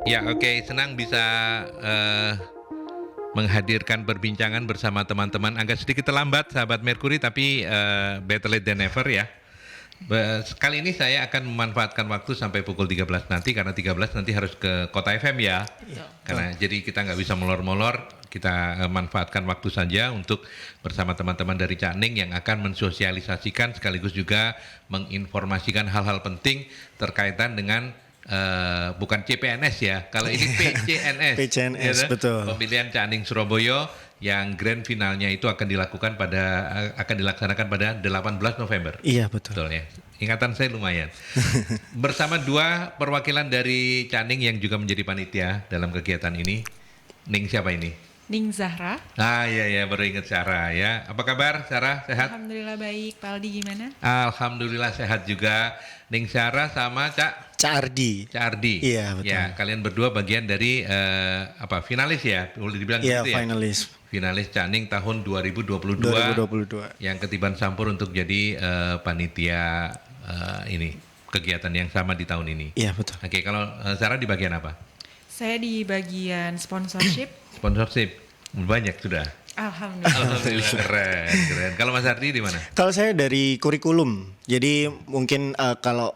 Ya, oke, senang bisa eh, menghadirkan perbincangan bersama teman-teman. Agak sedikit terlambat, sahabat Merkuri, tapi better late than never ya. Kali ini saya akan memanfaatkan waktu sampai pukul 13 nanti, karena 13 nanti harus ke Kota FM ya. Iya. Karena jadi kita nggak bisa molor-molor, kita manfaatkan waktu saja untuk bersama teman-teman dari Cak Ning yang akan mensosialisasikan sekaligus juga menginformasikan hal-hal penting terkaitan dengan bukan CPNS ya, kalau ini PCNS. PCNS, gitu. betul. Pemilihan Cak Ning Surabaya yang grand finalnya itu akan dilaksanakan pada 18 November. Iya, betul. Betul ya. Ingatan saya lumayan. Bersama dua perwakilan dari Cak Ning yang juga menjadi panitia dalam kegiatan ini. Ning siapa ini? Ning Zahra. Ah iya baru ingat Sarah ya. Apa kabar Sarah? Sehat? Alhamdulillah baik. Pak Aldi gimana? Alhamdulillah sehat juga. Ning Sarah sama Cak Ardi. Iya, betul. Ya, kalian berdua bagian dari finalis ya? Boleh dibilang Iya, gitu ya? Finalis Cak Ning tahun 2022. 2022. Yang ketiban sampur untuk jadi panitia ini kegiatan yang sama di tahun ini. Iya, betul. Oke, kalau Sarah di bagian apa? Saya di bagian sponsorship. Sponsorship. Banyak sudah. Alhamdulillah. Alhamdulillah keren. Kalau Mas Ardi di mana? Kalau saya dari kurikulum. Jadi mungkin kalau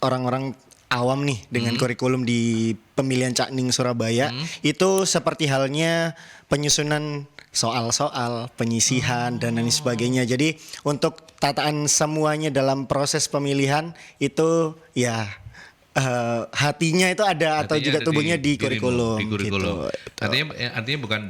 orang-orang awam nih dengan kurikulum di pemilihan Cak Ning Surabaya itu seperti halnya penyusunan soal-soal, penyisihan dan lain sebagainya. Jadi untuk tataan semuanya dalam proses pemilihan itu ya hatinya itu ada atau juga tubuhnya di kurikulum. Di kurikulum. Gitu. Artinya bukan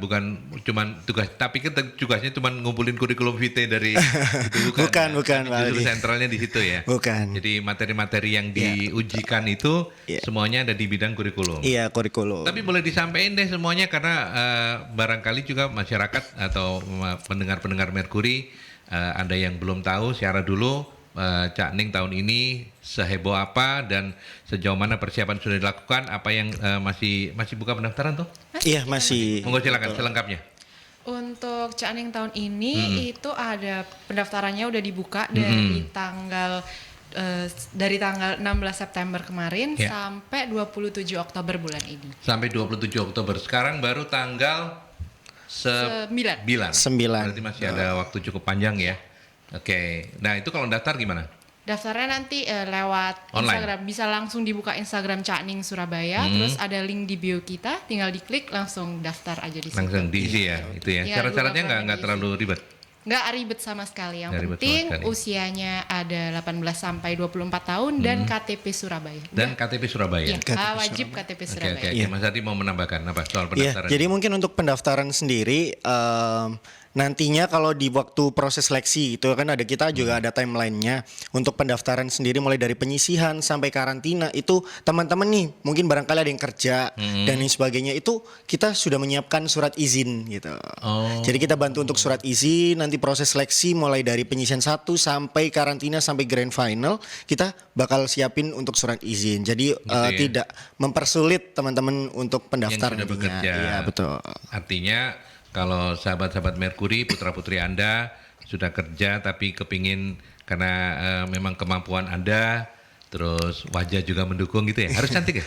cuman tugas, tapi kan tugasnya cuma ngumpulin kurikulum vitae dari itu Bukan, Justru Pak. sentralnya di situ ya. Bukan. Jadi materi-materi yang diujikan itu semuanya ada di bidang kurikulum. Iya, kurikulum. Tapi boleh disampaikan deh semuanya karena barangkali juga masyarakat atau pendengar-pendengar Merkuri ada yang belum tahu, siara dulu Cak Ning tahun ini seheboh apa dan sejauh mana persiapan sudah dilakukan, apa yang masih buka pendaftaran tuh? Iya, masih. Monggo silakan selengkapnya. Untuk Cak Ning tahun ini itu ada pendaftarannya udah dibuka dari tanggal 16 September kemarin sampai 27 Oktober bulan ini. Sampai 27 Oktober. Sekarang baru tanggal 9. 9. Berarti masih ada waktu cukup panjang ya. Oke. Nah, itu kalau daftar gimana? Daftarnya nanti lewat Online. Instagram, bisa langsung dibuka Instagram Cak Ning Surabaya, terus ada link di bio kita, tinggal diklik langsung daftar aja di situ. Langsung diisi ya, itu ya. Iya, Syarat-syaratnya dulu nggak terlalu ribet. Nggak ribet sama sekali. Yang Nggak ribet penting sama sekali. usianya ada 18 sampai 24 tahun dan KTP Surabaya. Dan KTP Surabaya. Iya, wajib KTP Oke, Surabaya. oke. Mas Adi mau menambahkan apa soal Iya, pendaftaran? jadi mungkin untuk pendaftaran sendiri nantinya kalau di waktu proses seleksi itu kan kita juga ada timelinenya untuk pendaftaran sendiri mulai dari penyisihan sampai karantina itu teman-teman nih mungkin barangkali ada yang kerja dan lain sebagainya itu kita sudah menyiapkan surat izin gitu. Jadi kita bantu untuk surat izin, nanti proses seleksi mulai dari penyisihan 1 sampai karantina sampai grand final kita bakal siapin untuk surat izin. Jadi ya? tidak mempersulit teman-teman untuk pendaftar Yang sudah nantinya. bekerja. Iya, betul. Artinya kalau sahabat-sahabat Merkuri, putra-putri Anda sudah kerja tapi kepingin karena memang kemampuan Anda, terus wajah juga mendukung gitu ya. Harus cantik ya?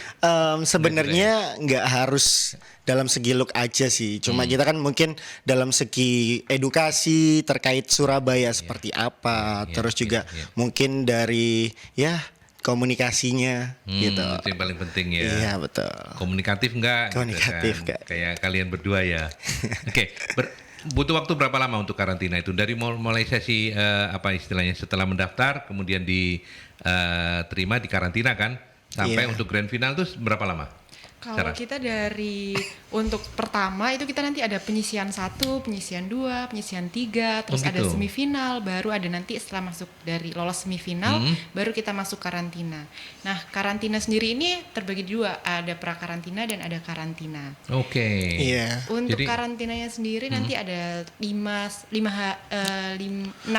Sebenarnya nggak harus dalam segi look aja sih. Cuma kita kan mungkin dalam segi edukasi terkait Surabaya seperti apa. Terus juga mungkin dari komunikasinya gitu. Itu yang paling penting ya. Iya, betul. Komunikatif enggak? Komunikatif gitu kan? nggak? Kayak kalian berdua ya. Oke, butuh waktu berapa lama untuk karantina itu? Dari mulai sesi apa istilahnya setelah mendaftar, kemudian diterima di karantina kan, sampai Iya. untuk grand final itu berapa lama? Kalau kita untuk pertama itu kita nanti ada penyisian 1, penyisian 2, penyisian 3, terus ada gitu. semifinal, baru ada nanti setelah masuk dari lolos semifinal, baru kita masuk karantina. Nah, karantina sendiri ini terbagi dua, ada pra-karantina dan ada karantina. Oke. Iya. Untuk Jadi- karantinanya sendiri nanti ada 6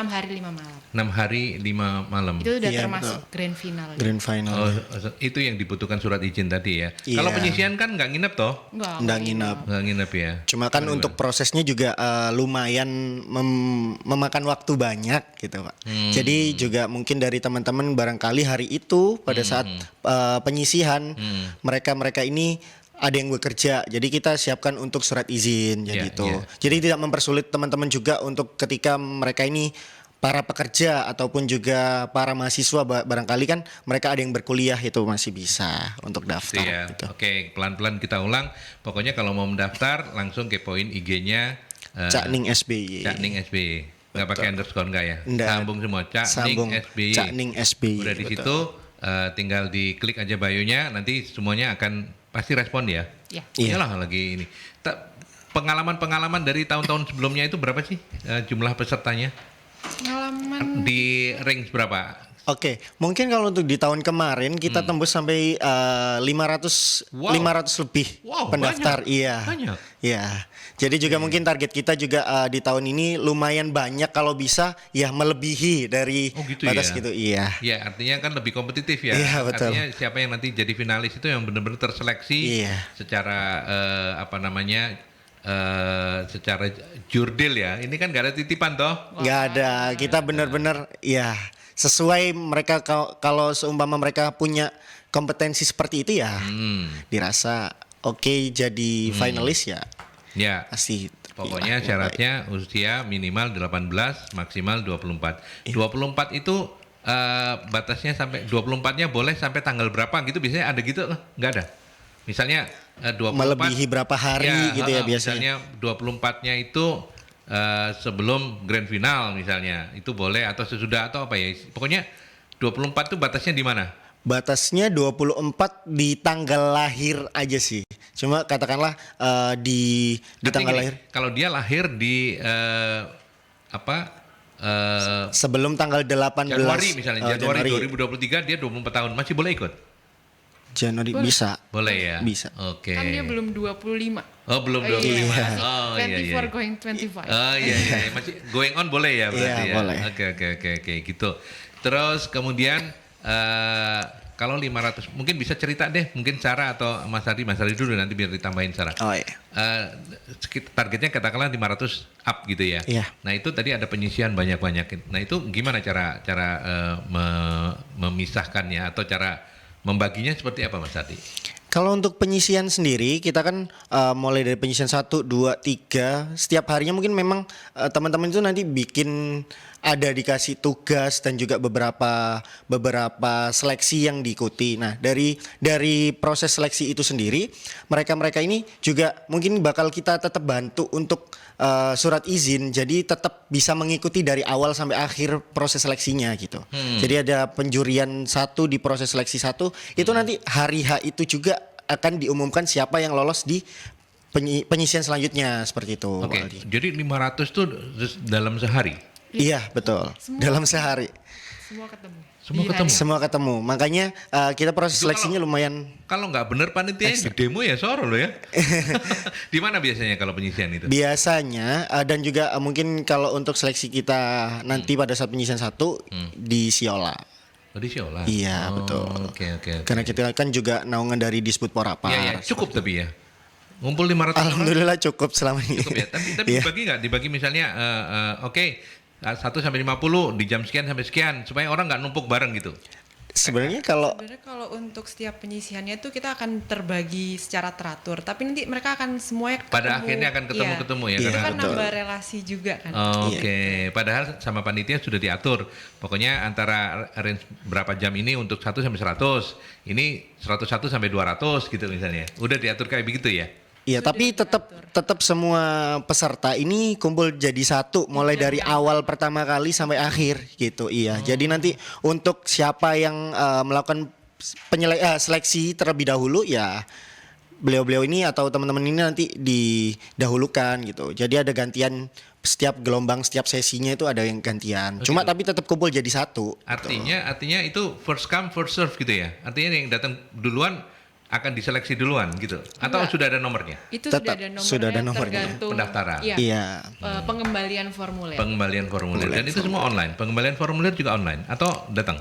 hari 5 malam. 6 hari 5 malam. Itu udah Iya, termasuk grand final. Grand final. Oh, itu yang dibutuhkan surat izin tadi ya. Iya. Kalau penyisian kan nggak nginep toh? Nggak nginep. Nggak nginep ya. Cuma kan untuk prosesnya juga lumayan memakan waktu banyak gitu Pak. Jadi juga mungkin dari teman-teman barangkali hari itu pada saat penyisihan mereka ini ada yang bekerja, jadi kita siapkan untuk surat izin, jadi itu. Jadi tidak mempersulit teman-teman juga untuk ketika mereka ini para pekerja ataupun juga para mahasiswa barangkali kan mereka ada yang berkuliah itu masih bisa untuk daftar. Ya. Gitu. Oke, pelan-pelan kita ulang. Pokoknya kalau mau mendaftar langsung kepoin IG-nya Cakning SBY. Cakning SBY. Nggak pakai underscore nggak ya? Nggak. Sambung semua. Cakning SBY. Cakning SBY. Udah di betul. situ tinggal diklik aja bio-nya, nanti semuanya akan pasti respon ya. Iya. Iyalah lagi ini. Pengalaman-pengalaman dari tahun-tahun sebelumnya itu berapa sih jumlah pesertanya? Pengalaman Di range berapa? Oke, mungkin kalau untuk di tahun kemarin kita tembus sampai 500 Wow. 500 lebih Wow, pendaftar. banyak. Iya. Banyak. Iya. Jadi juga mungkin target kita juga di tahun ini lumayan banyak kalau bisa ya melebihi dari Oh, gitu batas ya? gitu. Iya. Ya, artinya kan lebih kompetitif ya. Iya, betul. Artinya siapa yang nanti jadi finalis itu yang benar-benar terseleksi Iya. secara secara jurdil ya. Ini kan gak ada titipan toh. Nggak ada. Kita benar-benar ya sesuai mereka kalau seumpama mereka punya kompetensi seperti itu ya dirasa oke jadi finalis ya Ya. pasti. Pokoknya syaratnya usia minimal 18, maksimal 24. 24 itu batasnya sampai 24-nya boleh sampai tanggal berapa gitu, biasanya ada gitu? Nggak ada. Misalnya 24 melebihi berapa hari gitu ya biasanya. Misalnya 24-nya itu sebelum grand final misalnya, itu boleh atau sesudah atau apa ya. Pokoknya 24 itu batasnya di mana? Batasnya 24 di tanggal lahir aja sih. Cuma katakanlah di Artinya tanggal gini, lahir kalau dia lahir di sebelum tanggal 18 Januari misalnya, Januari Januari 2023 dia 24 tahun, masih boleh ikut? Januari bisa. Boleh ya? Bisa. Oke. kan dia belum 25. Oh, belum Oh, 25. iya. Oh, iya, iya. 24 going 25. Oh, iya, iya. Masih going on boleh ya berarti Iya, ya? boleh. Oke, gitu. Terus kemudian kalau 500, mungkin bisa cerita deh, mungkin Sarah atau Mas Hadi dulu nanti biar ditambahin Sarah. Oh iya. Targetnya katakanlah 500 up gitu ya. Iya. Nah itu tadi ada penyisian banyak-banyak. Nah itu gimana cara memisahkannya atau cara membaginya seperti apa Mas Hadi? Kalau untuk penyisian sendiri kita kan mulai dari penyisian 1, 2, 3 setiap harinya mungkin memang teman-teman itu nanti bikin ada dikasih tugas dan juga beberapa seleksi yang diikuti. Nah, dari proses seleksi itu sendiri, mereka ini juga mungkin bakal kita tetap bantu untuk surat izin. Jadi tetap bisa mengikuti dari awal sampai akhir proses seleksinya gitu. Jadi ada penjurian 1 di proses seleksi 1, itu nanti hari H itu juga akan diumumkan siapa yang lolos di penyisian selanjutnya seperti itu. Oke, Aldi. jadi 500 tuh dalam sehari? Iya betul. Dalam sehari. Semua ketemu. Semua Di ketemu? hari- Semua ketemu. Makanya kita proses Itu seleksinya lumayan. Kalau nggak bener panitia di demo ya soro loh ya. Di mana biasanya kalau penyisian itu? Biasanya dan juga mungkin kalau untuk seleksi kita nanti pada saat penyisian 1 di Siola. Oh, di Siola. Iya, betul. Oke. Karena kita kan juga naungan dari Disput Porapar. Iya, cukup tapi ya. Ngumpul 500 orang Alhamdulillah cukup selama ini. cukup ya. Tapi Iya. dibagi nggak? Dibagi misalnya oke 1 sampai 50 di jam sekian sampai sekian supaya orang nggak numpuk bareng gitu. Sebenarnya kalau Sebenarnya kalau untuk setiap penyisihannya itu kita akan terbagi secara teratur, tapi nanti mereka akan semuanya ketemu. Pada akhirnya akan ketemu ya, Itu karena- kan betul. nambah relasi juga kan. Oke, padahal sama panitia sudah diatur. Pokoknya antara range berapa jam ini untuk 1 sampai 100. Ini 101 sampai 200 gitu misalnya. Udah diatur kayak begitu ya? iya, tapi tetap semua peserta ini kumpul jadi satu mulai dari awal pertama kali sampai akhir gitu. Iya. Jadi nanti untuk siapa yang melakukan seleksi terlebih dahulu ya beliau-beliau ini atau teman-teman ini nanti didahulukan gitu. Jadi ada gantian setiap gelombang, setiap sesinya itu ada yang gantian. Cuma tapi tetap kumpul jadi satu. Artinya itu first come first serve gitu ya. Artinya yang datang duluan akan diseleksi duluan gitu. Atau Enggak. sudah ada nomornya? Itu Tetap sudah ada nomornya. tergantung Pendaftaran. Iya. Iya. Pengembalian formulir. Pengembalian formulir dan itu semua online. Pengembalian formulir juga online atau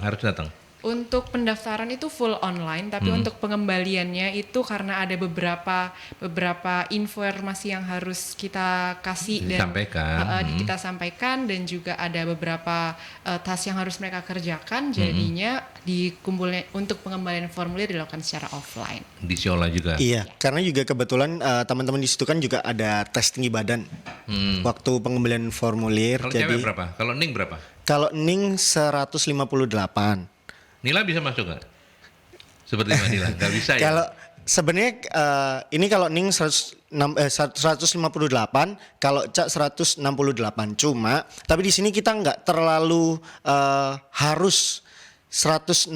harus datang? Untuk pendaftaran itu full online, tapi untuk pengembaliannya itu karena ada beberapa informasi yang harus kita kasih dan kita sampaikan, dan juga ada beberapa task yang harus mereka kerjakan. Jadinya dikumpulnya untuk pengembalian formulir dilakukan secara offline. Di Siola juga. Iya, karena juga kebetulan teman-teman di situ kan juga ada tes tinggi badan waktu pengembalian formulir. Kalau jadi cewek berapa? Kalau Ning berapa? kalau Ning 158. Nila bisa masuk nggak? Seperti Mbak Nila, nggak bisa ya? Kalau sebenarnya ini kalau Ning 158, kalau Cak 168. Cuma tapi di sini kita nggak terlalu harus 168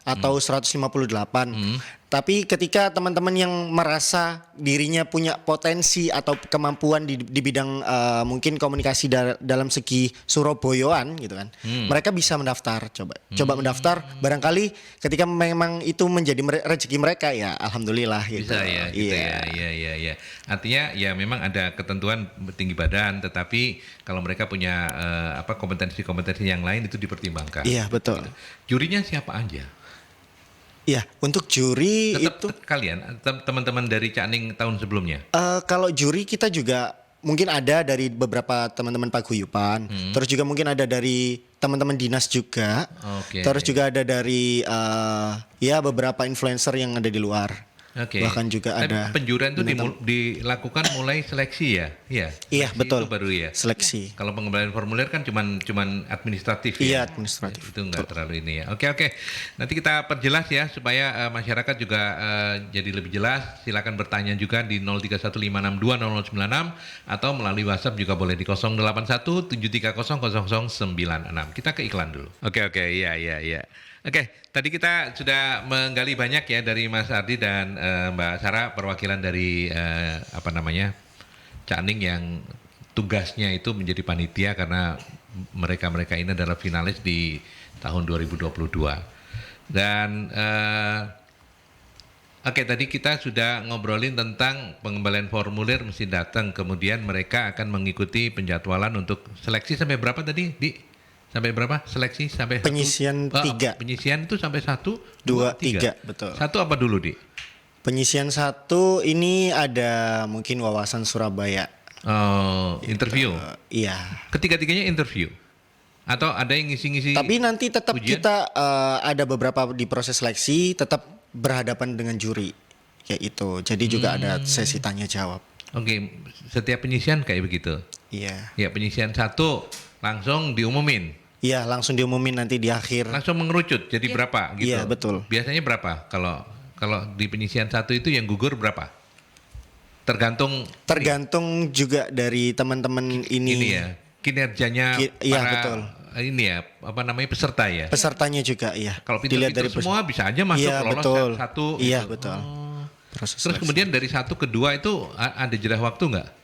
atau 158. Tapi ketika teman-teman yang merasa dirinya punya potensi atau kemampuan di bidang mungkin komunikasi dalam segi Surabayaan gitu kan, mereka bisa mendaftar. Coba mendaftar. Barangkali ketika memang itu menjadi rezeki mereka, ya alhamdulillah gitu. Bisa ya, gitu ya. Artinya ya memang ada ketentuan tinggi badan, tetapi kalau mereka punya kompetensi-kompetensi yang lain itu dipertimbangkan. Iya, betul. Gitu. Jurinya siapa aja? Iya, untuk juri itu Kalian teman-teman dari Cak Ning tahun sebelumnya. kalau juri kita juga mungkin ada dari beberapa teman-teman paguyuban, terus juga mungkin ada dari teman-teman dinas juga, terus juga ada dari beberapa influencer yang ada di luar. Bahkan juga ada penjurian itu dilakukan mulai seleksi ya? Iya, betul. Itu baru ya. Seleksi. Kalau pengembalian formulir kan cuman administratif ya. Iya, administratif. Itu enggak terlalu ini ya. Oke. Nanti kita perjelas ya supaya masyarakat juga jadi lebih jelas. Silakan bertanya juga di 0315620096 atau melalui WhatsApp juga boleh di 0817300096. Kita ke iklan dulu. Oke, iya. Oke, tadi kita sudah menggali banyak ya dari Mas Ardi dan Mbak Sarah, perwakilan dari Cak Ning yang tugasnya itu menjadi panitia karena mereka ini adalah finalis di tahun 2022. Dan tadi kita sudah ngobrolin tentang pengembalian formulir mesti datang, kemudian mereka akan mengikuti penjadwalan untuk seleksi sampai berapa tadi, Di? Sampai berapa seleksi? Sampai penyisian 3. Penyisian itu sampai 1, 2, 3, betul. 1 apa dulu, Di? Penyisian 1 ini ada mungkin wawasan Surabaya. Interview. Iya. Ketiga-tiganya interview. Atau ada yang ngisi-ngisi? Tapi nanti tetap ujian? kita ada beberapa di proses seleksi tetap berhadapan dengan juri kayak itu. Jadi juga ada sesi tanya jawab. Oke, setiap penyisian kayak begitu. Iya. Ya, penyisian 1 langsung diumumin. Iya, langsung diumumin nanti di akhir. Langsung mengerucut jadi berapa gitu. Iya, betul. Biasanya berapa kalau di penyisian 1 itu yang gugur berapa? Tergantung juga dari teman-teman ini ya, kinerjanya iya, para betul. Ini ya, peserta ya. Pesertanya juga iya. Kalau pintar-pintar semua bisa aja masuk iya, lolos betul. 1. Iya, gitu. betul. Terus kemudian dari 1 ke 2 itu ada jeda waktu nggak?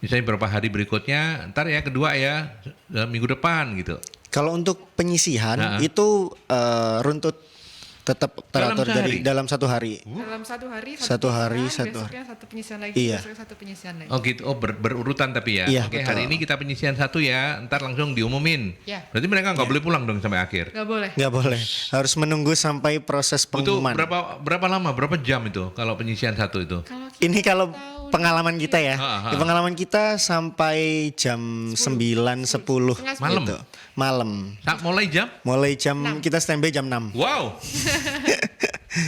Misalnya beberapa hari berikutnya, ntar ya kedua ya minggu depan gitu. Kalau untuk penyisihan itu runtut tetap teratur dalam 1 hari. Dalam 1 hari, besoknya 1 penyisian lagi, besoknya 1 penyisian lagi. Oh gitu, berurutan tapi ya. Iya, Oke, betul. hari ini kita penyisian 1 ya, ntar langsung diumumin. Ya. Berarti mereka nggak boleh pulang dong sampai akhir. Nggak boleh. Harus menunggu sampai proses Itu pengumuman. berapa lama, berapa jam itu kalau penyisian 1 itu? Ini kalau pengalaman kita ya. Di pengalaman kita sampai jam 9-10 Malam. gitu. Malam. Mulai jam? Kita standby jam 6. Wow.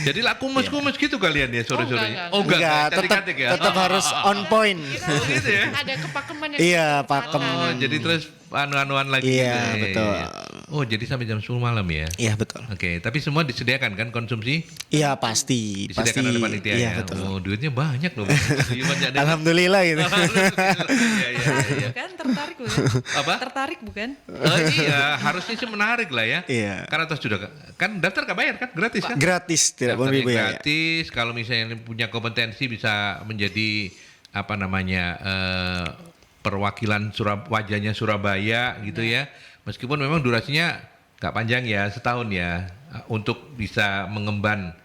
Jadi lah kumes-kumes gitu kalian ya sore-sore. Enggak, cantik-cantik ya. tetap harus on point. Gitu ya. Ada kepakeman yang Iya, pakem. Jadi terus anu-anuan lagi Iya, gitu ya. betul. Oh, jadi sampai jam 10 malam ya. Iya, betul. Oke, tapi semua disediakan kan konsumsi? Iya, pasti. Disediakan oleh panitia iya, ya. betul. Oh, duitnya banyak loh. Alhamdulillah gitu. Iya. Kan tertarik bukan? Apa? Tertarik bukan? Iya, harusnya sih menarik lah ya. Iya. Karena terus sudah kan daftar gak bayar kan? Gratis kan? Gratis, tidak Daftarnya boleh biaya. gratis. Kalau misalnya punya kompetensi bisa menjadi perwakilan wajahnya Surabaya gitu ya. Meskipun memang durasinya nggak panjang ya, setahun ya, untuk bisa mengemban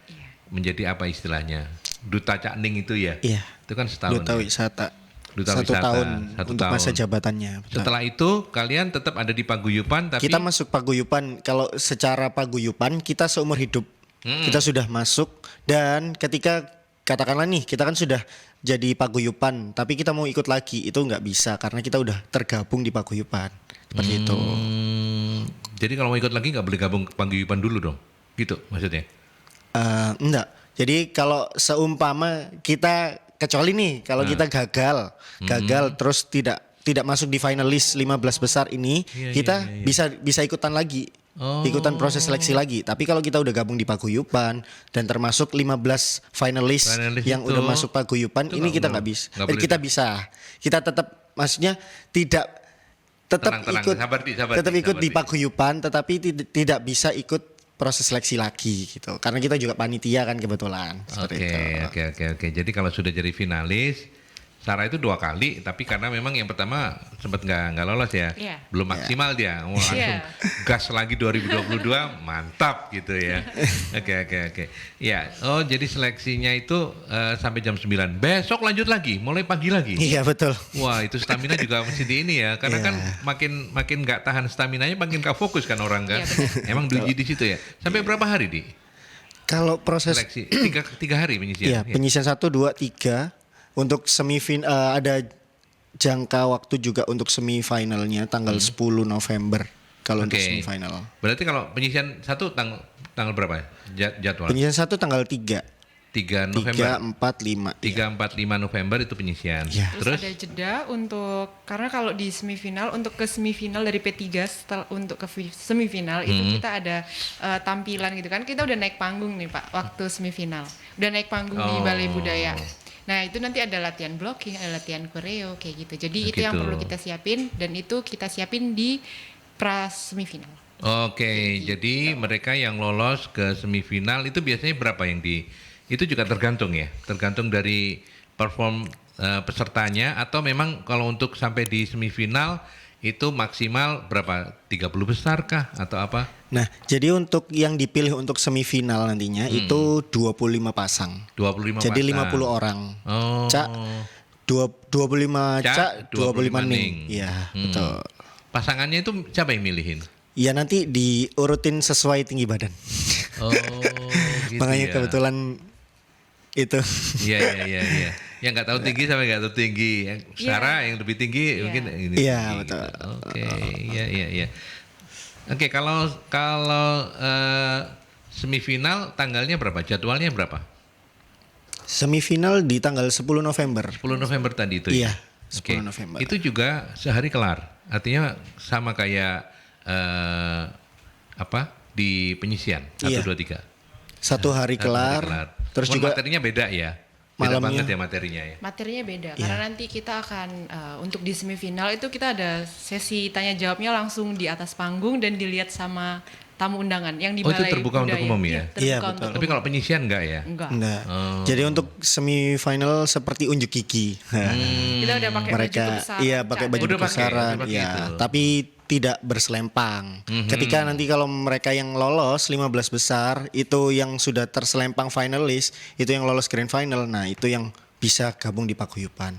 menjadi apa istilahnya, duta Cak Ning itu ya. Iya. Itu kan setahun. Duta ya. wisata. Duta 1 wisata, tahun 1 untuk masa tahun. jabatannya. Betul. Setelah itu kalian tetap ada di paguyuban tapi Kita masuk paguyuban. Kalau secara paguyuban kita seumur hidup. Kita sudah masuk dan ketika katakanlah nih kita kan sudah jadi paguyuban, tapi kita mau ikut lagi itu nggak bisa karena kita udah tergabung di paguyuban. Seperti itu. Jadi kalau mau ikut lagi nggak boleh gabung ke paguyuban dulu dong, gitu maksudnya? Enggak. Jadi kalau seumpama kita kecuali nih kalau kita gagal terus tidak masuk di finalis 15 besar ini, kita bisa ikutan lagi. Ikutan proses seleksi lagi. Tapi kalau kita udah gabung di paguyuban dan termasuk 15 finalis yang itu, udah masuk paguyuban, ini kita nggak bisa. Kita bisa. Kita tetap maksudnya tidak tetap Tenang, ikut sabar ikut di. di paguyuban tetapi tidak bisa ikut proses seleksi lagi gitu. Karena kita juga panitia kan kebetulan. Seperti itu. Oke. Jadi kalau sudah jadi finalis, Sarah itu 2 kali, tapi karena memang yang pertama sempat nggak lolos ya, Iya. belum maksimal dia, langsung Iya. gas lagi 2022, mantap gitu ya. Oke. Ya, jadi seleksinya itu sampai jam 9. Besok lanjut lagi, mulai pagi lagi. Iya betul. Wah, itu stamina juga mesti di ini ya, karena kan makin nggak tahan staminanya, makin nggak fokus kan orang kan. Iya, Emang diuji di situ ya. Sampai berapa hari di Kalau proses seleksi? Tiga hari penyisian. Iya, penyisian 1, 2, 3 untuk ada jangka waktu juga untuk semifinalnya tanggal 10 November kalau untuk Oke. semifinal. Berarti kalau penyisian 1 tanggal berapa ya? Jadwal? Penyisian 1 tanggal 3. 3 3, November. 4, 5. 3, 4, 5 November itu penyisian. Iya. Terus Terus ada jeda untuk karena kalau di semifinal untuk ke semifinal dari P3 untuk ke semifinal itu kita ada tampilan gitu kan. Kita udah naik panggung nih Pak waktu semifinal. Udah naik panggung di Balai Budaya. Nah, itu nanti ada latihan blocking, ada latihan koreo kayak gitu. Jadi itu yang Gitu. perlu kita siapin dan itu kita siapin di pra semifinal. Oke, jadi mereka yang lolos ke semifinal itu biasanya berapa yang itu juga tergantung ya, tergantung dari perform pesertanya atau memang kalau untuk sampai di semifinal itu maksimal berapa? 30 besar kah atau apa? Nah, jadi untuk yang dipilih untuk semifinal nantinya itu 25 pasang. 25 Jadi pasang. 50 orang. Oh. Cak 25 Cak, 25 ning. Ning. Iya, betul. Pasangannya itu siapa yang milihin? Ya nanti diurutin sesuai tinggi badan. Oh, gitu Makanya ya. kebetulan itu. Iya. Yang nggak tahu tinggi sampai nggak tahu tinggi. Yang Sarah yang lebih tinggi mungkin ini. Iya, tinggi betul. gitu. Oke, iya. Oke, kalau semifinal tanggalnya berapa? Jadwalnya berapa? Semifinal di tanggal 10 November. 10 November tadi itu. Iya, ya? 10 Oke. November. Itu juga sehari kelar. Artinya sama kayak di penyisian 1 Iya. 2 3. 1 hari kelar. Terus Cuman juga materinya beda ya. Beda malamnya. banget ya materinya ya. Materinya beda karena nanti kita akan untuk di semifinal itu kita ada sesi tanya jawabnya langsung di atas panggung dan dilihat sama tamu undangan yang di Oh, itu Balai terbuka untuk Budaya. umum ya? Iya, terbuka Iya, untuk betul. Tapi kalau penyisian enggak ya? enggak. enggak. Jadi untuk semifinal seperti unjuk gigi. Kita udah pakai baju Mereka kebesaran. iya pakai Cak, baju Udah pakai, kebesaran udah pakai ya, itu. tapi tidak berselempang. Ketika nanti kalau mereka yang lolos 15 besar itu yang sudah terselempang finalis, itu yang lolos grand final. Nah, itu yang bisa gabung di paguyuban.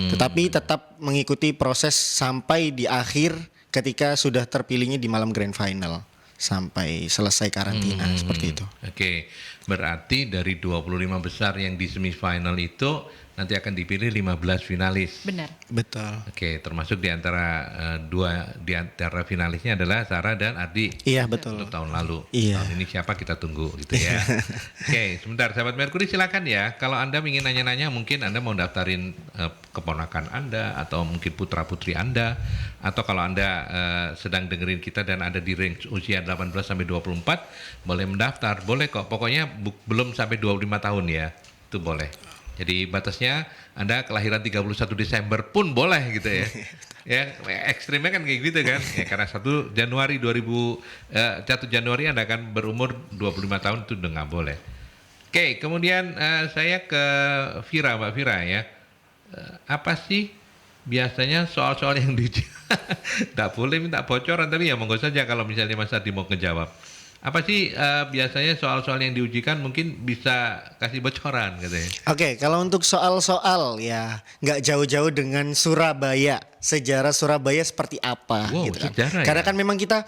Tetapi tetap mengikuti proses sampai di akhir ketika sudah terpilihnya di malam grand final sampai selesai karantina seperti itu. Oke, berarti dari 25 besar yang di semifinal itu nanti akan dipilih 15 finalis. Benar. Betul. Oke, termasuk di antara di antara finalisnya adalah Sarah dan Ardi. Iya, betul. Untuk tahun lalu. Iya. Tahun ini siapa kita tunggu gitu ya. Oke, sebentar sahabat Merkuri silakan ya. Kalau Anda ingin nanya-nanya mungkin Anda mau daftarin keponakan Anda atau mungkin putra-putri Anda atau kalau Anda sedang dengerin kita dan ada di range usia 18 sampai 24 boleh mendaftar. Boleh kok. Pokoknya belum sampai 25 tahun ya. Itu boleh. Jadi batasnya Anda kelahiran 31 Desember pun boleh gitu ya. Ya, ekstrimnya kan kayak gitu kan. Ya, karena 1 Januari 1 Januari Anda akan berumur 25 tahun itu udah nggak boleh. Oke, kemudian saya ke Vira, Mbak Vira ya. Apa sih biasanya soal-soal yang nggak boleh minta bocoran tapi ya monggo saja kalau misalnya Mas Adi mau ngejawab. Apa sih biasanya soal-soal yang diujikan, mungkin bisa kasih bocoran katanya. Oke, kalau untuk soal-soal ya nggak jauh-jauh dengan Surabaya, sejarah Surabaya seperti apa Wow, gitu kan. sejarah Karena ya? kan memang kita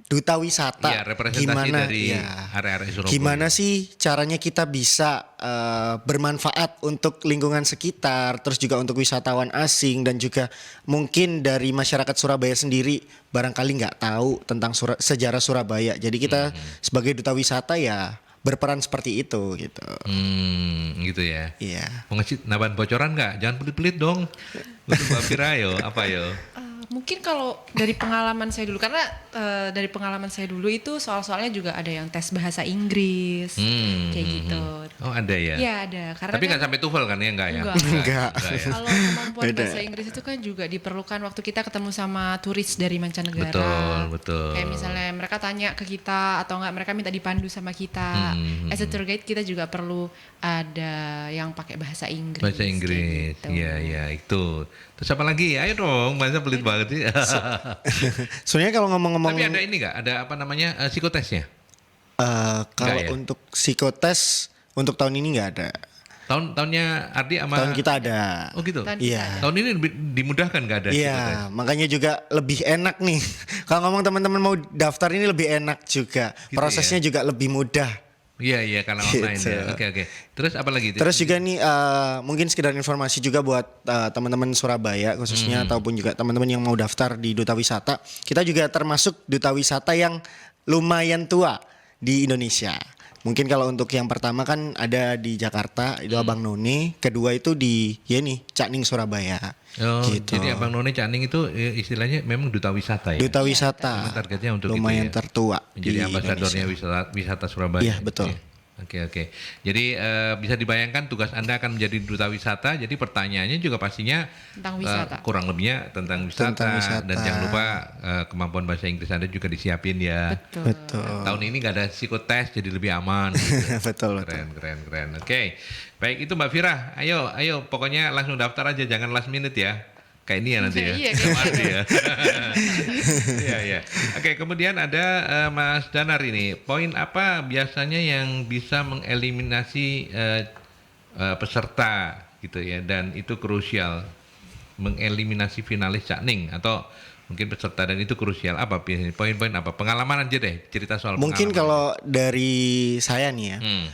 duta wisata, Iya, representasi dari area-area Surabaya. gimana sih caranya kita bisa bermanfaat untuk lingkungan sekitar, terus juga untuk wisatawan asing dan juga mungkin dari masyarakat Surabaya sendiri barangkali nggak tahu tentang sejarah Surabaya. Jadi kita sebagai duta wisata ya berperan seperti itu gitu. Gitu ya. Iya. Mau ngasih nambahan bocoran nggak? Jangan pelit-pelit dong. Untuk Mbak Fira yo, apa yo? Mungkin kalau dari pengalaman saya dulu, karena dari pengalaman saya dulu itu soal-soalnya juga ada yang tes bahasa Inggris, kayak gitu. Oh ada ya? Iya ada, karena Tapi kan nggak sampai TOEFL kan ya? Enggak ya? Enggak. Ya? kalau kemampuan Beda. bahasa Inggris itu kan juga diperlukan waktu kita ketemu sama turis dari mancanegara. Betul, betul. Kayak misalnya mereka tanya ke kita atau enggak mereka minta dipandu sama kita. As a tour guide kita juga perlu ada yang pakai bahasa Inggris. Bahasa Inggris, kayak gitu. iya iya itu. Terus apa lagi? Ayo dong, masa pelit banget sih. Sebenarnya kalau ngomong-ngomong Tapi ada ini nggak? Ada apa namanya psikotesnya? kalau Nggak ya? untuk psikotes untuk tahun ini nggak ada. Tahunnya Ardi sama Tahun kita ada. Oh gitu. Tahun Iya. kita ada. Tahun ini dimudahkan nggak ada psikotes? Iya, makanya juga lebih enak nih. Kalau ngomong teman-teman mau daftar ini lebih enak juga. Gitu Prosesnya juga lebih mudah. Iya iya karena online Gitu. ya. Oke. Terus apa lagi? Terus juga nih mungkin sekedar informasi juga buat teman-teman Surabaya khususnya ataupun juga teman-teman yang mau daftar di Duta Wisata. Kita juga termasuk Duta Wisata yang lumayan tua di Indonesia. Mungkin kalau untuk yang pertama kan ada di Jakarta itu Abang None, kedua itu di Cak Ning Surabaya. Oh, gitu. jadi Abang None Cak Ning itu istilahnya memang duta wisata ya. Duta Wisata. Memang targetnya untuk lumayan itu ya. tertua Menjadi di ambasadornya Indonesia. wisata Surabaya. Iya, betul. Oke. Jadi bisa dibayangkan tugas Anda akan menjadi duta wisata. Jadi pertanyaannya juga pastinya Tentang wisata. kurang lebihnya tentang wisata. Tentang wisata. Dan jangan lupa kemampuan bahasa Inggris Anda juga disiapin ya. Betul. Tahun ini nggak ada psikotes jadi lebih aman. gitu. Betul. Keren. Oke. Baik itu Mbak Fira. Ayo pokoknya langsung daftar aja, jangan last minute ya. Kayak ini ya nanti ya. Iya, kayak Sama gitu. Ardi ya. Iya. Oke, kemudian ada Mas Danar ini. Poin apa biasanya yang bisa mengeliminasi peserta gitu ya, dan itu krusial mengeliminasi finalis Cak Ning atau mungkin peserta, dan itu krusial apa biasanya? Poin-poin apa? Pengalaman aja deh, cerita soal Mungkin pengalaman. kalau dari saya nih ya, Hmm.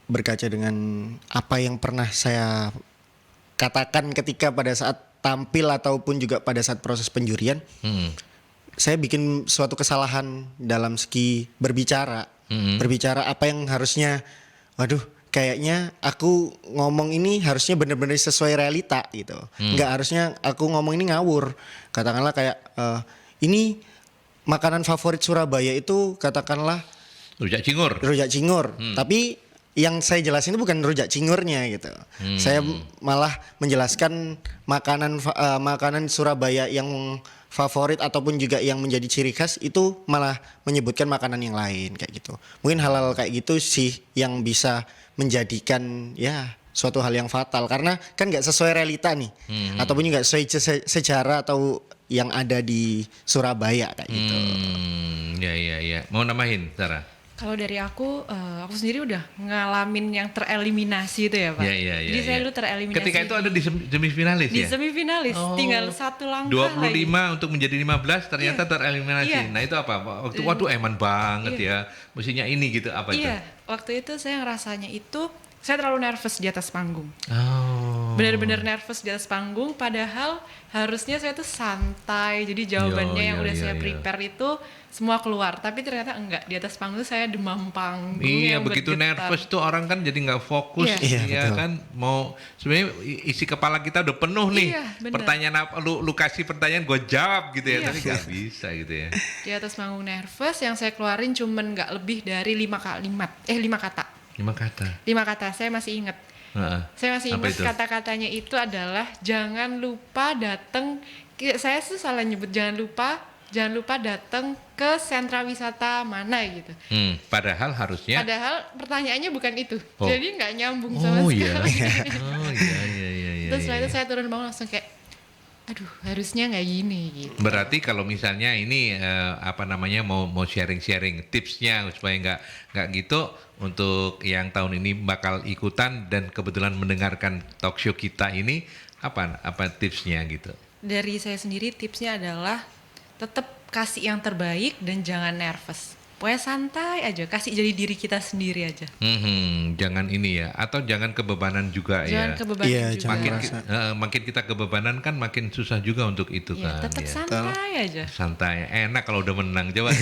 berkaca dengan apa yang pernah saya katakan ketika pada saat tampil ataupun juga pada saat proses penjurian, saya bikin suatu kesalahan dalam segi berbicara. Berbicara apa yang harusnya, waduh kayaknya aku ngomong ini harusnya benar-benar sesuai realita gitu. Nggak harusnya aku ngomong ini ngawur. Katakanlah kayak ini makanan favorit Surabaya itu katakanlah Rujak cingur. rujak cingur. Tapi yang saya jelasin itu bukan rujak cingurnya gitu. Saya malah menjelaskan makanan Surabaya yang favorit ataupun juga yang menjadi ciri khas itu malah menyebutkan makanan yang lain kayak gitu. Mungkin hal-hal kayak gitu sih yang bisa menjadikan ya suatu hal yang fatal karena kan nggak sesuai realita nih, ataupun juga sesuai sejarah atau yang ada di Surabaya kayak gitu. Ya. Mau nambahin, Sarah? Kalau dari aku sendiri udah ngalamin yang tereliminasi itu ya Pak. Iya. Jadi saya dulu tereliminasi. Ketika itu ada di semifinalis di ya? semifinalis, tinggal satu langkah 25 lagi. untuk menjadi 15 ternyata Iya. tereliminasi. Iya. Nah itu apa? Waduh eman banget ya. Mestinya ini gitu, apa itu? Iya, waktu itu saya ngerasanya itu saya terlalu nervous di atas panggung. Oh. Benar-benar nervous di atas panggung, padahal harusnya saya tuh santai. Jadi jawabannya yang udah saya prepare itu semua keluar. Tapi ternyata enggak, di atas panggung saya demam panggung. Iya, yang begitu bergetar. nervous tuh orang kan jadi nggak fokus. Iya. Iya, betul. Kan mau sebenarnya isi kepala kita udah penuh nih. Iya, benar. Pertanyaan apa lu kasih pertanyaan gue jawab gitu ya, Iya. tapi nggak bisa gitu ya. Di atas panggung nervous, yang saya keluarin cuman nggak lebih dari 5 kalimat, 5 kata. 5 kata. 5 kata, saya masih ingat. Heeh. Saya masih Apa ingat itu? kata-katanya itu adalah jangan lupa datang. Saya tuh salah nyebut jangan lupa datang ke sentra wisata mana gitu. Padahal harusnya. Padahal pertanyaannya bukan itu, Oh. jadi nggak nyambung sama Oh iya. sekali. Oh iya. Terus setelah itu saya turun bangun langsung kayak aduh harusnya nggak gini gitu. Berarti kalau misalnya ini mau sharing-sharing tipsnya supaya nggak gitu untuk yang tahun ini bakal ikutan dan kebetulan mendengarkan talk show kita ini, apa tipsnya gitu? Dari saya sendiri tipsnya adalah tetap kasih yang terbaik dan jangan nervous. Pokoknya santai aja, kasih jadi diri kita sendiri aja. Jangan ini ya, atau jangan kebebanan juga Jangan ya. kebebanan Iya, juga. Makin kita kebebanan kan makin susah juga untuk itu Ya, kan. tetap Ya. santai aja. Santai, enak kalau udah menang. Coba.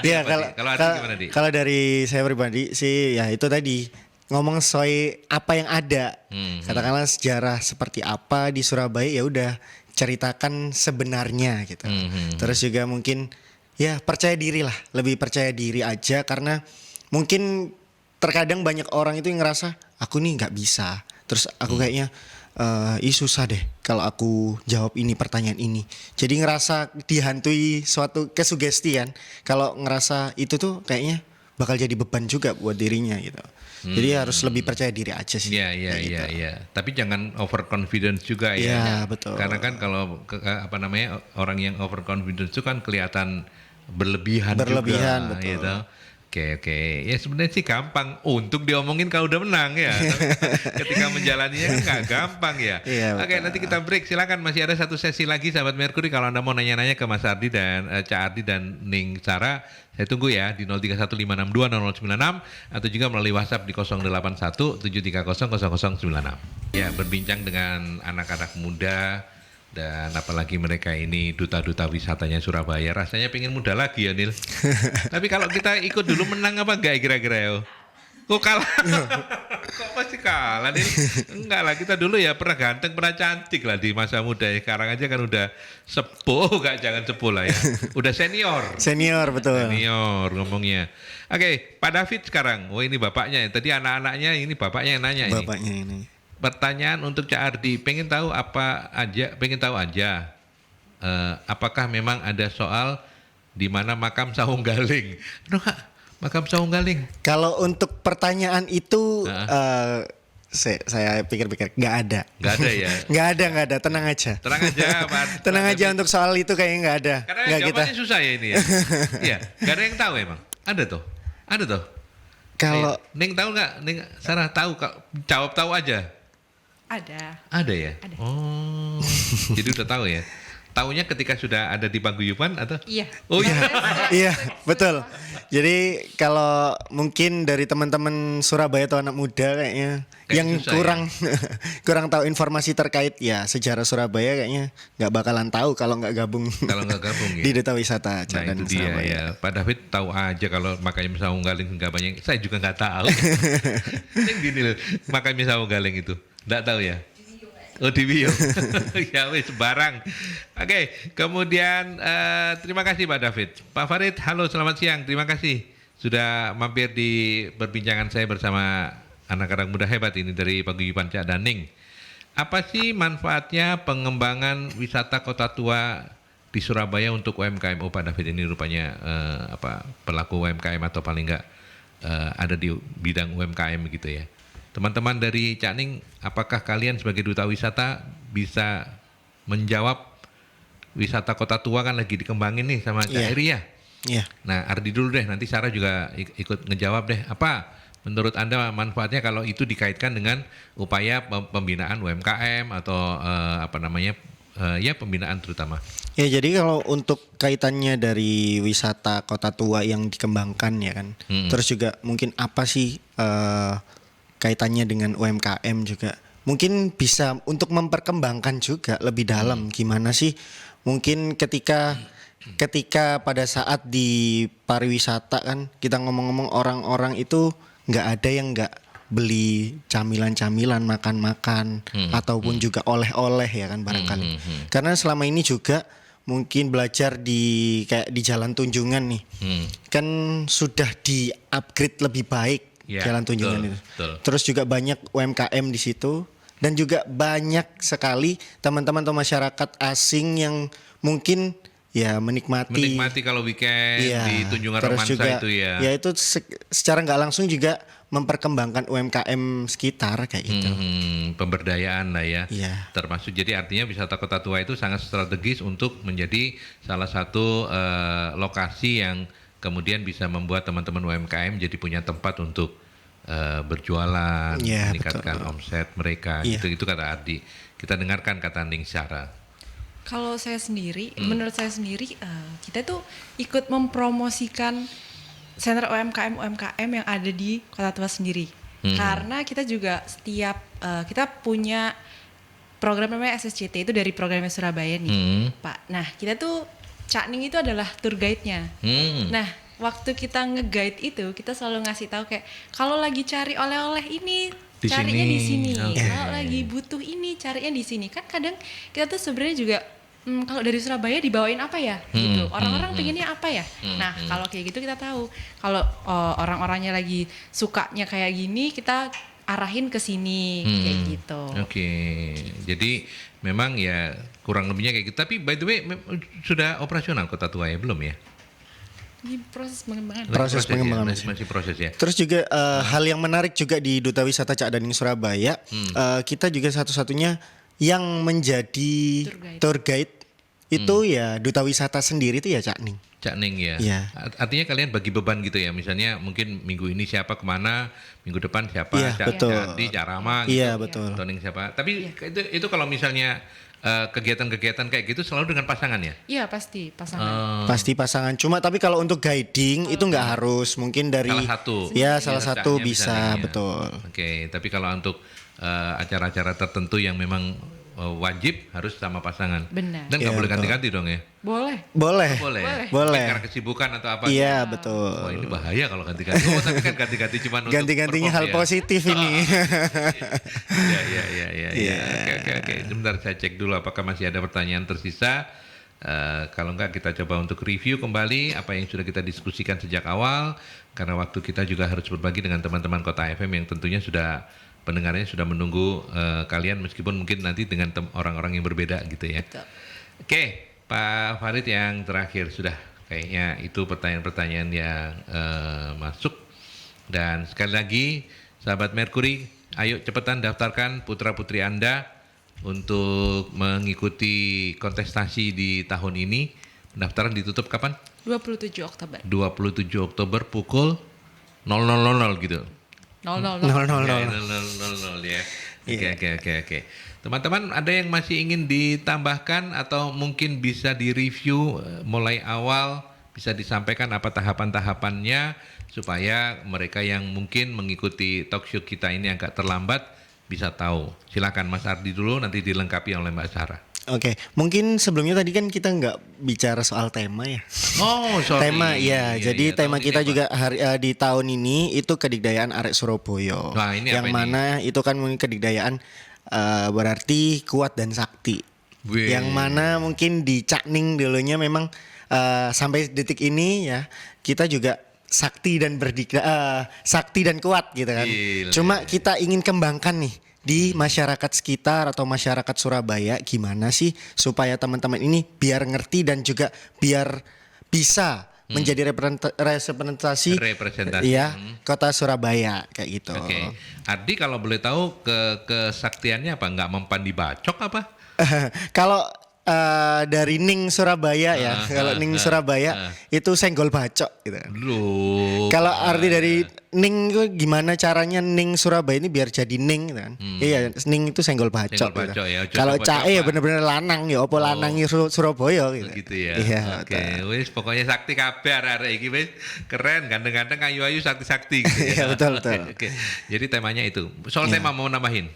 Iya, Kalau Adi gimana Di? kalau dari saya pribadi sih ya itu tadi ngomong sesuai apa yang ada. Katakanlah sejarah seperti apa di Surabaya, ya udah ceritakan sebenarnya gitu. Terus juga mungkin ya percaya diri lah, lebih percaya diri aja, karena mungkin terkadang banyak orang itu yang ngerasa aku nih nggak bisa. Terus aku kayaknya susah deh kalau aku jawab ini pertanyaan ini. Jadi ngerasa dihantui suatu kesugestian kalau ngerasa itu tuh kayaknya bakal jadi beban juga buat dirinya gitu. Jadi harus lebih percaya diri aja sih. Iya. Tapi jangan overconfidence juga ya. Iya, betul. Karena kan kalau orang yang overconfidence itu kan kelihatan berlebihan juga. Betul. Gitu. Oke. Ya sebenarnya sih gampang untuk diomongin kalau udah menang ya. Tapi ketika menjalaninya kan nggak gampang ya. Iya, Oke, betul. nanti kita break. Silakan, masih ada satu sesi lagi sahabat Mercury. Kalau Anda mau nanya-nanya ke Mas Ardi dan Cak Ardi dan Ning Sarah, saya tunggu ya di 0315620096 atau juga melalui WhatsApp di 0817300096. Ya, berbincang dengan anak-anak muda dan apalagi mereka ini duta-duta wisatanya Surabaya. Rasanya pengen muda lagi ya, Nil. Tapi kalau kita ikut dulu menang apa enggak kira-kira ya? Kok kalah? Kok pasti kalah nih? Enggak lah, kita dulu ya pernah ganteng, pernah cantik lah di masa muda ya. Sekarang aja kan udah sepuh, jangan sepuh lah ya. Udah senior. Senior, betul. Senior ngomongnya. Oke, Pak David sekarang. Oh ini bapaknya. Tadi anak-anaknya, ini bapaknya yang nanya ini. Bapaknya ini. Pertanyaan untuk Cak Ardi, pengen tahu aja, apakah memang ada soal di mana makam Sawung Galing? Aduh, Kak, makam Sawung Galing. Kalau untuk pertanyaan itu saya pikir-pikir nggak ada. Nggak ada ya? Nggak ada, tenang aja. Tenang aja, Pak. Tenang aja untuk soal itu kayaknya nggak ada. Karena Nggak jawabannya susah ya ini ya. Iya, nggak ada yang tahu emang. Ada tuh. Kalau Ning tahu nggak? Ning Sarah tahu? Jawab tahu aja. Ada Ya? Ada. Oh, jadi udah tahu ya. Taunya ketika sudah ada di paguyuban atau? Iya. Oh iya. iya, betul. Jadi kalau mungkin dari teman-teman Surabaya atau anak muda kayaknya yang susah kurang tahu informasi terkait ya sejarah Surabaya, kayaknya nggak bakalan tahu kalau nggak gabung. Kalau nggak gabung ya. Di Duta Wisata Nah Cak itu dan dia Surabaya. ya. Pak David tahu aja kalau makam Sawung Galing nggak banyak. Saya juga nggak tahu. Ini gini loh, makam Sawung Galing itu. Nggak tahu ya? Oh di Bio. Ya wis barang. Oke, kemudian terima kasih Pak David. Pak Farid, halo selamat siang. Terima kasih sudah mampir di perbincangan saya bersama anak-anak muda hebat ini dari Paguyuban Cak Daning. Apa sih manfaatnya pengembangan wisata kota tua di Surabaya untuk UMKM? Oh Pak David ini rupanya pelaku UMKM atau paling enggak ada di bidang UMKM gitu ya. Teman-teman dari Cak Ning, apakah kalian sebagai duta wisata bisa menjawab wisata kota tua kan lagi dikembangin nih sama Cak Eri ya? Iya. Nah Ardi dulu deh, nanti Sarah juga ikut ngejawab deh. Apa menurut Anda manfaatnya kalau itu dikaitkan dengan upaya pembinaan UMKM atau pembinaan terutama? Ya jadi kalau untuk kaitannya dari wisata kota tua yang dikembangkan ya kan, terus juga mungkin apa sih kaitannya dengan UMKM juga, mungkin bisa untuk memperkembangkan juga lebih dalam gimana sih mungkin ketika pada saat di pariwisata kan kita ngomong-ngomong orang-orang itu nggak ada yang nggak beli camilan-camilan, makan-makan ataupun juga oleh-oleh ya kan barangkali. Karena selama ini juga mungkin belajar di Jalan Tunjungan nih, kan sudah di-upgrade lebih baik Jalan Tunjungan itu. Betul. Terus juga banyak UMKM di situ dan juga banyak sekali teman-teman atau masyarakat asing yang mungkin ya menikmati kalau weekend iya, di Tunjungan terus Romansa juga, itu ya. Ya itu secara nggak langsung juga memperkembangkan UMKM sekitar kayak gitu. Pemberdayaan lah ya. Iya. Termasuk jadi artinya wisata Kota Tua itu sangat strategis untuk menjadi salah satu lokasi yang kemudian bisa membuat teman-teman UMKM jadi punya tempat untuk berjualan, Iya, meningkatkan betul. omset mereka. Iya. Itu kata Ardi. Kita dengarkan kata Ning Syara. Kalau saya sendiri, menurut saya sendiri, kita tuh ikut mempromosikan sentra UMKM yang ada di Kota Tua sendiri. Karena kita juga setiap kita punya program namanya SSCT, itu dari programnya Surabaya nih, Pak. Nah, kita tuh Cak Ning itu adalah tour guide-nya. Nah, waktu kita nge-guide itu, kita selalu ngasih tahu kayak kalau lagi cari oleh-oleh ini Di carinya sini. di sini. Oke. Kalau lagi butuh ini carinya di sini. Kan kadang kita tuh sebenarnya juga kalau dari Surabaya dibawain apa ya gitu. Orang-orang pengennya apa ya. Nah, kalau kayak gitu kita tahu. Kalau orang-orangnya lagi sukanya kayak gini, kita arahin ke sini kayak gitu. Oke. Jadi memang ya kurang lebihnya kayak gitu. Tapi by the way sudah operasional Kota Tua ya belum ya? Ini proses pengembangan. Proses pengembangan ya? Masih proses ya. Terus juga hal yang menarik juga di Duta Wisata Cak Daning Surabaya, kita juga satu-satunya yang menjadi tour guide itu ya Duta Wisata sendiri itu ya Cak Ning. Cak Ning ya. Iya. Artinya kalian bagi beban gitu ya. Misalnya mungkin minggu ini siapa kemana, minggu depan siapa, Iya, Cak betul. Andi, Cak Rama gitu. Iya betul. Atau Ning siapa. Tapi itu kalau misalnya kegiatan-kegiatan kayak gitu selalu dengan pasangan ya? Iya pasti pasangan. Pasti pasangan. Cuma tapi kalau untuk guiding itu nggak harus, mungkin dari Salah satu. Ya salah Ya, satu sahnya bisa, Ning ya. betul. Oke, tapi kalau untuk acara-acara tertentu yang memang wajib harus sama pasangan. Benar. Dan nggak Iya, boleh betul. ganti-ganti dong ya? Boleh. Boleh. Boleh. Boleh. Mungkin karena kesibukan atau apa? Iya betul. Wah ini bahaya kalau ganti-ganti. Oh tapi kan ganti-ganti cuma untuk Ganti-gantinya hal perform ya. positif ini. Ya. Oke. Sebentar saya cek dulu apakah masih ada pertanyaan tersisa. Kalau enggak kita coba untuk review kembali apa yang sudah kita diskusikan sejak awal. Karena waktu kita juga harus berbagi dengan teman-teman Kota FM yang tentunya sudah pendengarnya sudah menunggu kalian meskipun mungkin nanti dengan orang-orang yang berbeda gitu ya. Betul. Oke, Pak Farid yang terakhir sudah kayaknya itu pertanyaan-pertanyaan yang masuk. Dan sekali lagi, sahabat Mercury, ayo cepetan daftarkan putra-putri Anda untuk mengikuti kontestasi di tahun ini. Pendaftaran ditutup kapan? 27 Oktober. 27 Oktober pukul 00.00 gitu. 000. 000. Ya. Oke. Teman-teman ada yang masih ingin ditambahkan atau mungkin bisa direview mulai awal, bisa disampaikan apa tahapan-tahapannya supaya mereka yang mungkin mengikuti talk show kita ini agak terlambat bisa tahu. Silakan Mas Ardi dulu, nanti dilengkapi oleh Mbak Sarah. Oke, mungkin sebelumnya tadi kan kita nggak bicara soal tema ya. Oh, sorry. Tema ya, Iya, jadi tema tahun ini kita apa? juga di tahun ini itu kedikdayaan arek Surabaya. Wah, ini yang apa ini? mana itu kan mungkin kedikdayaan berarti kuat dan sakti. Wih. Yang mana mungkin di Cak Ning dulunya memang sampai detik ini ya kita juga sakti dan sakti dan kuat gitu kan. Gila. Cuma kita ingin kembangkan nih di masyarakat sekitar atau masyarakat Surabaya gimana sih supaya teman-teman ini biar ngerti dan juga biar bisa menjadi representasi ya kota Surabaya kayak gitu. Oke. Ardi kalau boleh tahu kesaktiannya apa? Nggak mempan dibacok apa? Kalau dari Ning Surabaya ya, kalau Ning Surabaya itu senggol bacok gitu. Loh. Kalau arti dari Ning itu gimana caranya Ning Surabaya ini biar jadi Ning gitu kan. Iya, Ning itu senggol bacok. Senggol gitu. bacok ya, ojo Kalau coba-coba. Cae ya bener-bener lanang ya, apa lanang Surabaya gitu. Gitu ya. Iya. Oke, wis pokoknya sakti kabeh arek iki wis keren, ganteng-ganteng, ayu-ayu, sakti-sakti gitu ya. Iya, betul. Oke. Jadi temanya itu. Soal tema mau nambahin?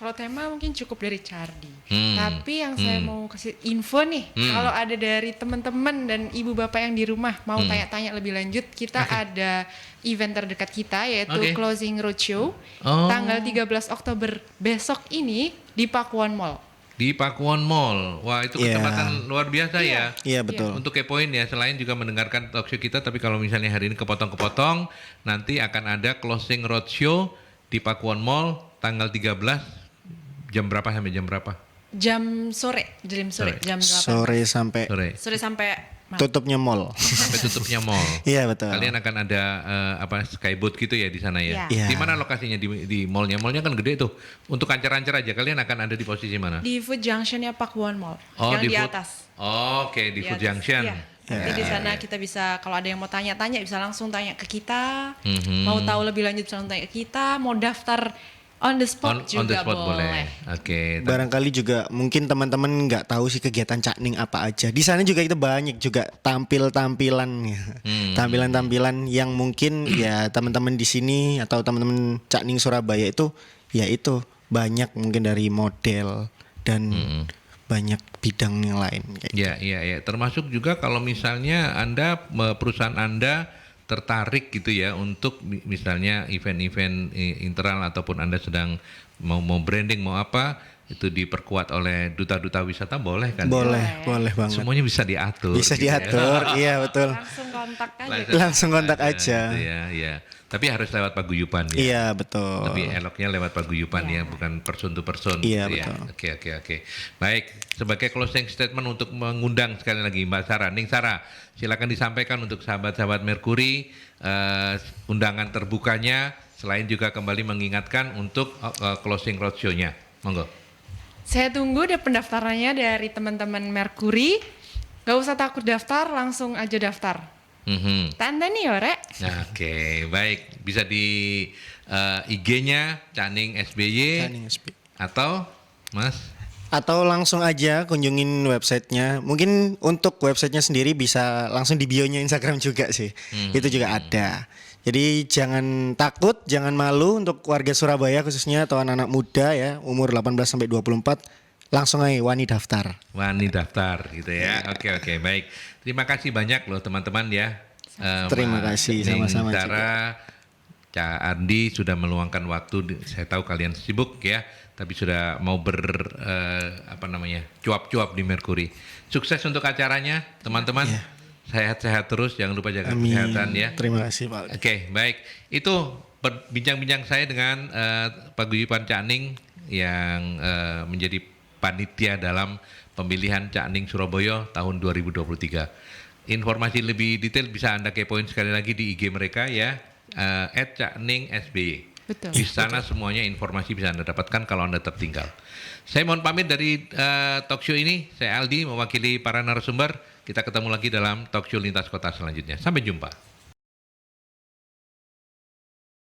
Kalau tema mungkin cukup dari Cardi. Tapi yang saya mau kasih info nih, kalau ada dari teman-teman dan ibu bapak yang di rumah mau tanya-tanya lebih lanjut, kita ada event terdekat kita yaitu Closing Roadshow tanggal 13 Oktober besok ini di Pakuan Mall. Di Pakuwon Mall. Wah, itu Iya. kesempatan luar biasa ya. Iya, betul. Untuk kepoin ya, selain juga mendengarkan talk show kita, tapi kalau misalnya hari ini kepotong-kepotong, nanti akan ada closing roadshow di Pakuwon Mall tanggal 13 jam berapa sampai jam berapa? jam sore jam 8. Sore sampai Sore sampai tutupnya mall. sampai tutupnya mall. Iya betul. Kalian akan ada skyboat gitu ya di sana ya. Iya. Di mana lokasinya di mallnya? Mallnya kan gede tuh. Untuk ancar-ancar aja kalian akan ada di posisi mana? Di Food Junction-nya Pakuwon Mall yang di di Food- atas. Oke, di Di Food atas. Junction. Iya. Jadi di sana kita bisa kalau ada yang mau tanya-tanya bisa langsung tanya ke kita. Mhm. Mau tahu lebih lanjut bisa langsung tanya ke kita. Mau daftar on the spot On the juga spot boleh. Oke. Barangkali juga mungkin teman-teman nggak tahu sih kegiatan Cakning apa aja. Di sana juga itu banyak juga tampilan-tampilan, tampilan-tampilan yang mungkin ya teman-teman di sini atau teman-teman Cakning Surabaya itu ya itu banyak mungkin dari model dan banyak bidang yang lain. Kayak Ya, iya. Termasuk juga kalau misalnya perusahaan Anda tertarik gitu ya untuk misalnya event-event internal ataupun Anda sedang mau branding mau apa itu diperkuat oleh duta-duta wisata boleh kan? boleh banget. Semuanya bisa diatur. Bisa gitu ya. diatur, iya betul. langsung kontak aja. Langsung kontak aja. Gitu ya. Tapi harus lewat paguyuban ya. Iya betul. Tapi eloknya lewat paguyuban ya, bukan person to person. Iya, gitu ya. betul. Oke. Baik, sebagai closing statement untuk mengundang sekali lagi Mbak Sarah, Ning Sarah, silakan disampaikan untuk sahabat-sahabat Merkuri undangan terbukanya, selain juga kembali mengingatkan untuk closing roadshow-nya. Monggo. Saya tunggu deh pendaftarannya dari teman-teman Merkuri. Gak usah takut daftar, langsung aja daftar. Tanda nih ya, Rek. Nah, oke, baik. Bisa di IG-nya Cakning SBY Cakning SBY. atau Mas? Atau langsung aja kunjungin websitenya. Mungkin untuk websitenya sendiri bisa langsung di bio-nya Instagram juga sih. Itu juga ada. Jadi jangan takut, jangan malu untuk warga Surabaya khususnya atau anak-anak muda ya umur 18 sampai 24 langsung aja wani daftar. Wani daftar gitu ya. Oke, baik. Terima kasih banyak loh teman-teman ya. Terima kasih, sama-sama juga. Cara Cak Andi sudah meluangkan waktu. Saya tahu kalian sibuk ya, tapi sudah mau cuap-cuap di Merkuri. Sukses untuk acaranya, teman-teman. Sehat-sehat terus, jangan lupa jaga kesehatan ya. Terima kasih Pak. Oke, baik. Itu bincang-bincang saya dengan Paguyuban Cakning yang menjadi panitia dalam pemilihan Cakning Surabaya tahun 2023. Informasi lebih detail bisa Anda kepoin sekali lagi di IG mereka ya, @cakningsby. Betul. Di sana semuanya informasi bisa Anda dapatkan kalau Anda tertinggal. Saya mohon pamit dari talk show ini. Saya Aldi mewakili para narasumber. Kita ketemu lagi dalam talk show Lintas Kota selanjutnya. Sampai jumpa.